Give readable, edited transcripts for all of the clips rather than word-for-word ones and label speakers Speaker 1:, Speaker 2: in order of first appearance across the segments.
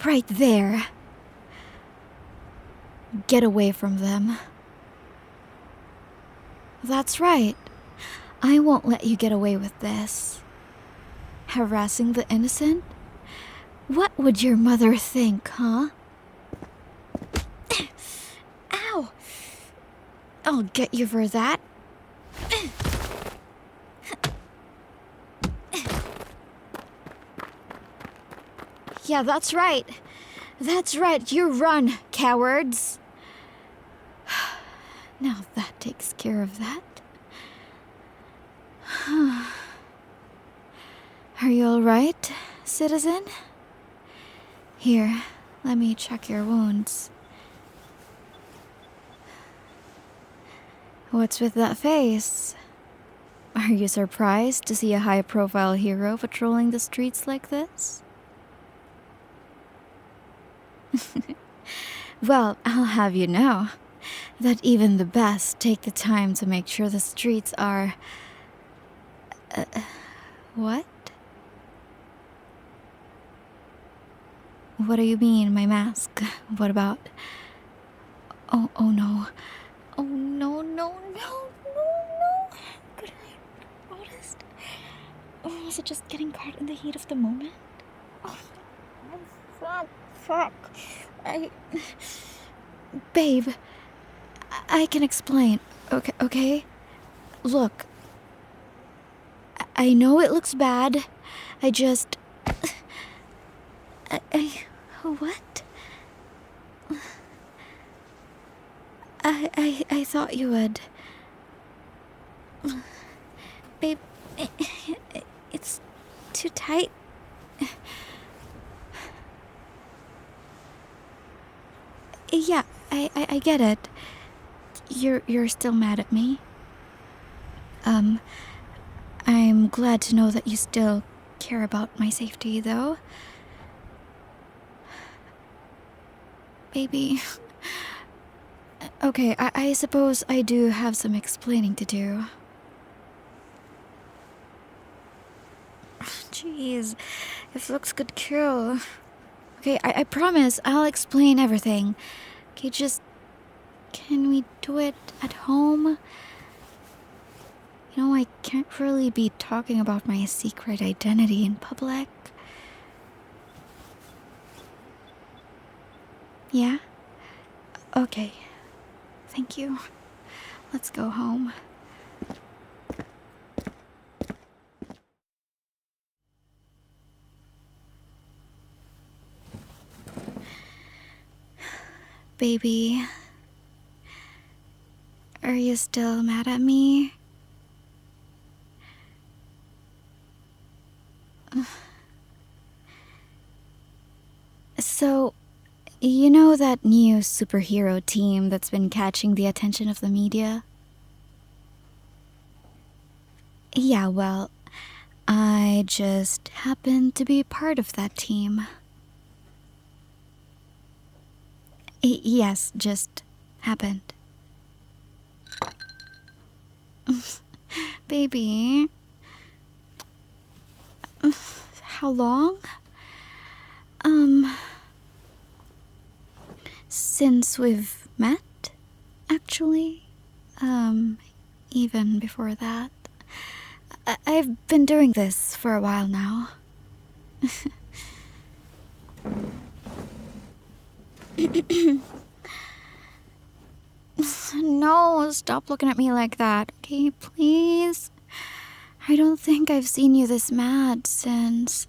Speaker 1: Right there. Get away from them. That's right. I won't let you get away with this. Harassing the innocent? What would your mother think, huh? Ow! I'll get you for that. Yeah, that's right. That's right, you run, cowards. Now that takes care of that. Are you all right, citizen? Here, let me check your wounds. What's with that face? Are you surprised to see a high-profile hero patrolling the streets like this? Well, I'll have you know that even the best take the time to make sure the streets are... what? What do you mean, my mask? What about... Oh no. Oh, no. Could I have noticed? Or was it just getting caught in the heat of the moment? Oh, fuck. Babe, I can explain, okay? Look, I know it looks bad. I just... What? I thought you would. Babe, it's too tight. Yeah, I get it. You're still mad at me. I'm glad to know that you still care about my safety, though. Baby. Okay, I suppose I do have some explaining to do. Jeez, if looks could kill. Okay, I promise I'll explain everything. Okay, just... can we do it at home? You know, I can't really be talking about my secret identity in public. Yeah? Okay. Thank you. Let's go home. Baby, are you still mad at me? So, you know that new superhero team that's been catching the attention of the media? Yeah, well, I just happened to be part of that team. Yes, just happened. Baby. How long? Since we've met, actually. Even before that. I've been doing this for a while now. No, stop looking at me like that, okay, please? I don't think I've seen you this mad since...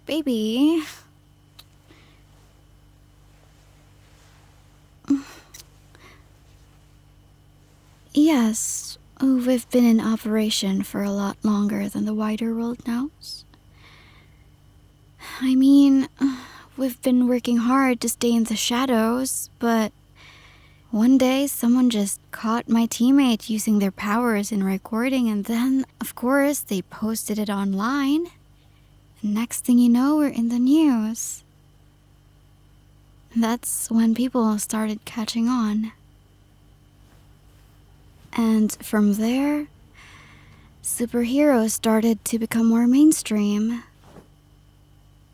Speaker 1: Baby... Yes, we've been in operation for a lot longer than the wider world knows. I mean, we've been working hard to stay in the shadows, but one day someone just caught my teammate using their powers in recording, and then, of course, they posted it online. And next thing you know, we're in the news. That's when people started catching on. And from there, superheroes started to become more mainstream.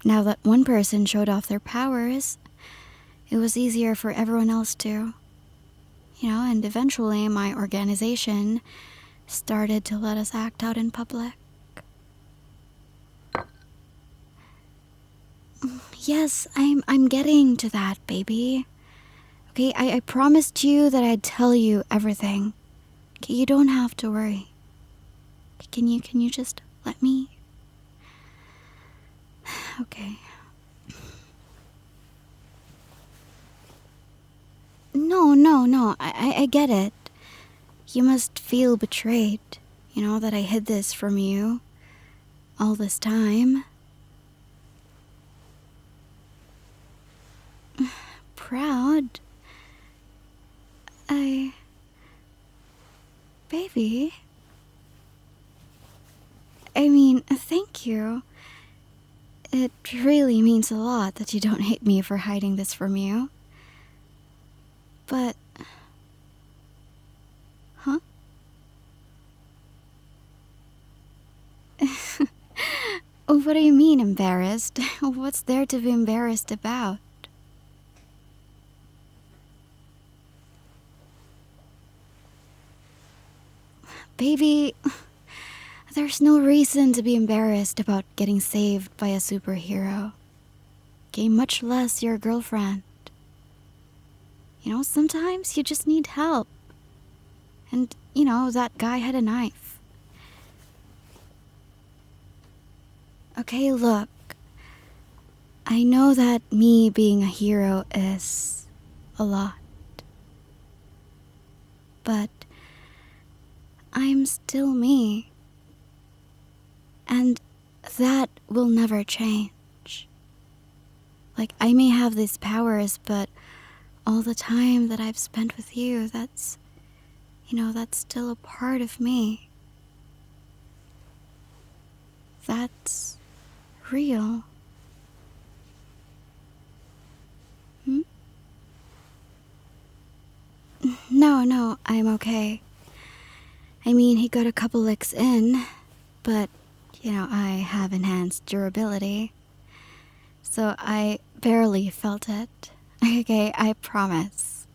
Speaker 1: Now that one person showed off their powers, it was easier for everyone else to. And eventually my organization started to let us act out in public. Yes, I'm getting to that, baby. Okay, I promised you that I'd tell you everything. Okay, you don't have to worry. Can you just let me? Okay. No. I get it. You must feel betrayed, that I hid this from you all this time. Proud? Baby? I mean, thank you. It really means a lot that you don't hate me for hiding this from you. But... Huh? What do you mean, embarrassed? What's there to be embarrassed about? Baby, there's no reason to be embarrassed about getting saved by a superhero. Okay, much less your girlfriend. Sometimes you just need help. And, that guy had a knife. Okay, look. I know that me being a hero is a lot. But I'm still me. And that will never change. Like, I may have these powers, but all the time that I've spent with you, that's still a part of me. That's real. No, I'm okay. I mean, he got a couple licks in, but, I have enhanced durability. So I barely felt it. Okay, I promise.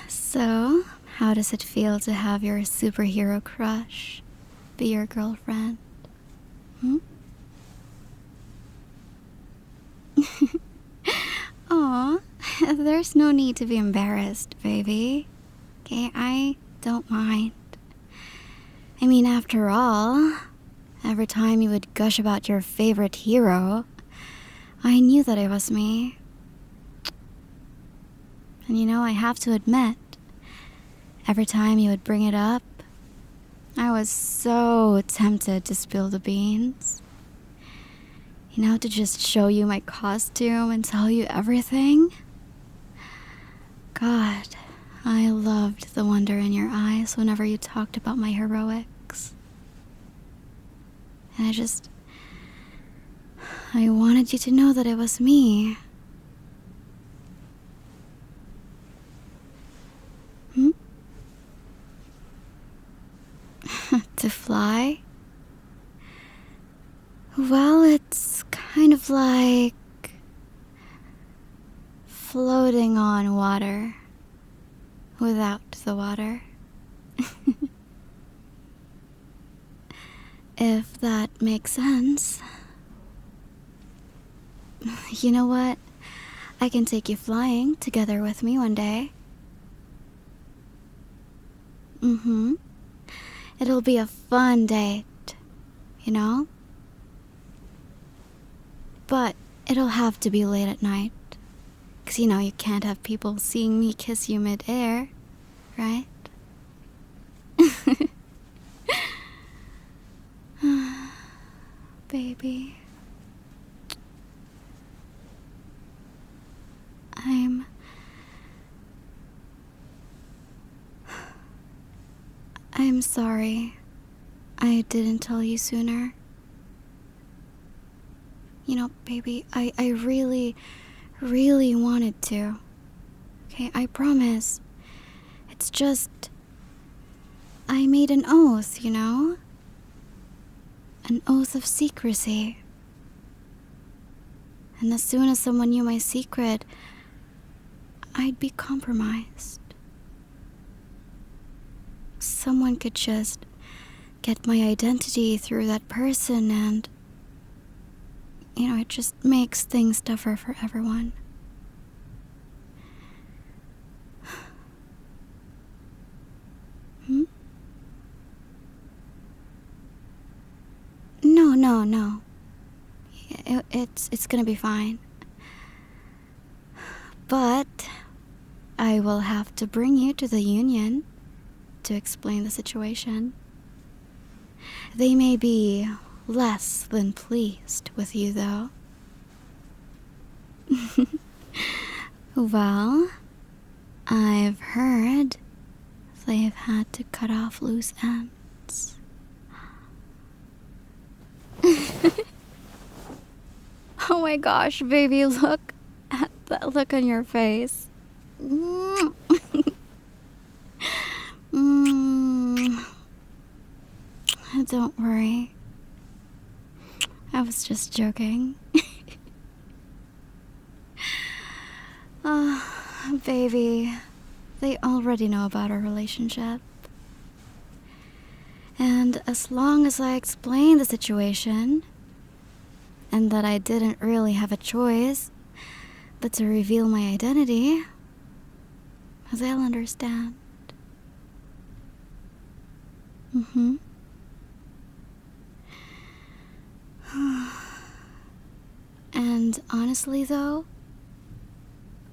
Speaker 1: So, how does it feel to have your superhero crush be your girlfriend? Aw, there's no need to be embarrassed, baby. Okay, I don't mind. I mean, after all, every time you would gush about your favorite hero, I knew that it was me. And I have to admit, every time you would bring it up, I was so tempted to spill the beans. To just show you my costume and tell you everything. God, I loved the wonder in your eyes whenever you talked about my heroics. And I wanted you to know that it was me. To fly? Well, it's kind of like floating on water without the water. If that makes sense. You know what? I can take you flying together with me one day. It'll be a fun date, But it'll have to be late at night. 'Cause you can't have people seeing me kiss you mid-air, right? baby. I'm sorry. I didn't tell you sooner. You know, baby, I really, really wanted to. Okay, I promise. It's just... I made an oath, you know? An oath of secrecy. And as soon as someone knew my secret, I'd be compromised. Someone could just get my identity through that person and... You know, it just makes things tougher for everyone. Hmm? No. It's gonna be fine. But I will have to bring you to the union to explain the situation. They may be less than pleased with you, though. Well, I've heard they've had to cut off loose ends. Oh my gosh, baby, look at that look on your face. Don't worry. I was just joking. Oh, baby, they already know about our relationship. And as long as I explain the situation, and that I didn't really have a choice but to reveal my identity, they'll understand. And honestly though,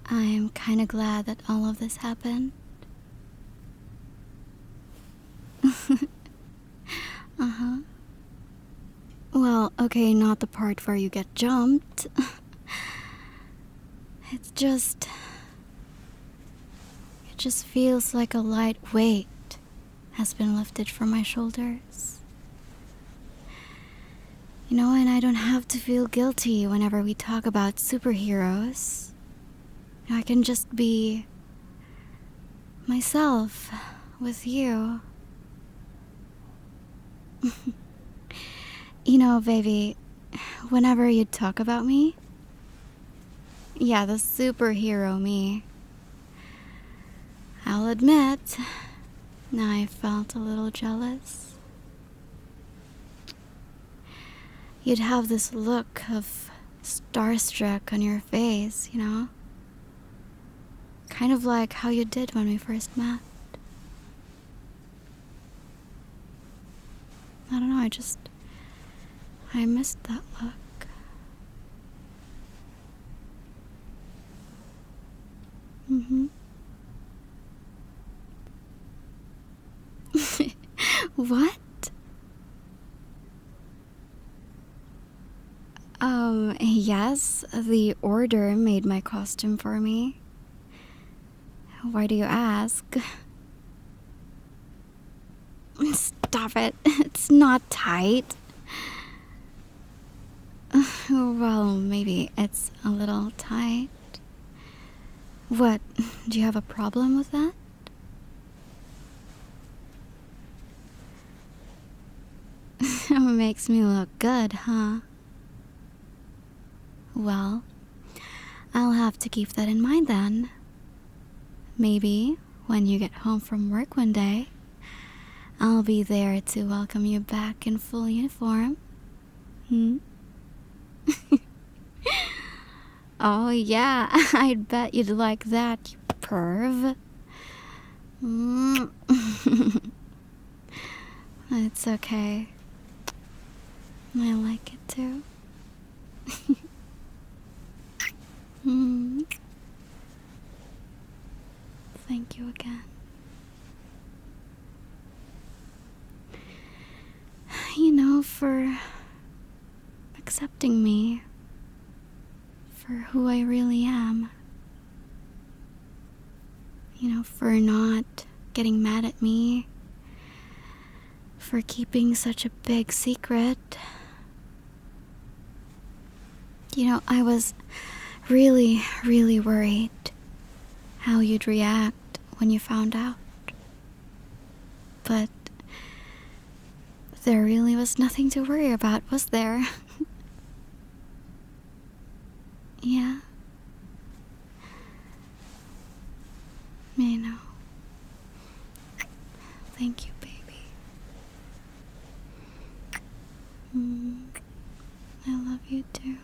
Speaker 1: I'm kinda glad that all of this happened. Well, okay, not the part where you get jumped. It just feels like a light weight has been lifted from my shoulders. You know, and I don't have to feel guilty whenever we talk about superheroes. You know, I can just be myself with you. You know, baby, whenever you talk about me, yeah, the superhero me, I'll admit, I felt a little jealous. You'd have this look of starstruck on your face, you know? Kind of like how you did when we first met. I don't know, I missed that look. What? Yes, the order made my costume for me. Why do you ask? Stop it, it's not tight. Well, maybe it's a little tight. What, do you have a problem with that? Makes me look good, huh? Well, I'll have to keep that in mind then. Maybe when you get home from work one day, I'll be there to welcome you back in full uniform. Oh yeah, I'd bet you'd like that, you perv. It's okay. I like it too. Thank you again. You know, for accepting me for who I really am. For not getting mad at me, for keeping such a big secret. I was really, really worried how you'd react when you found out. But there really was nothing to worry about, was there? Yeah. I know. Thank you, baby. I love you too.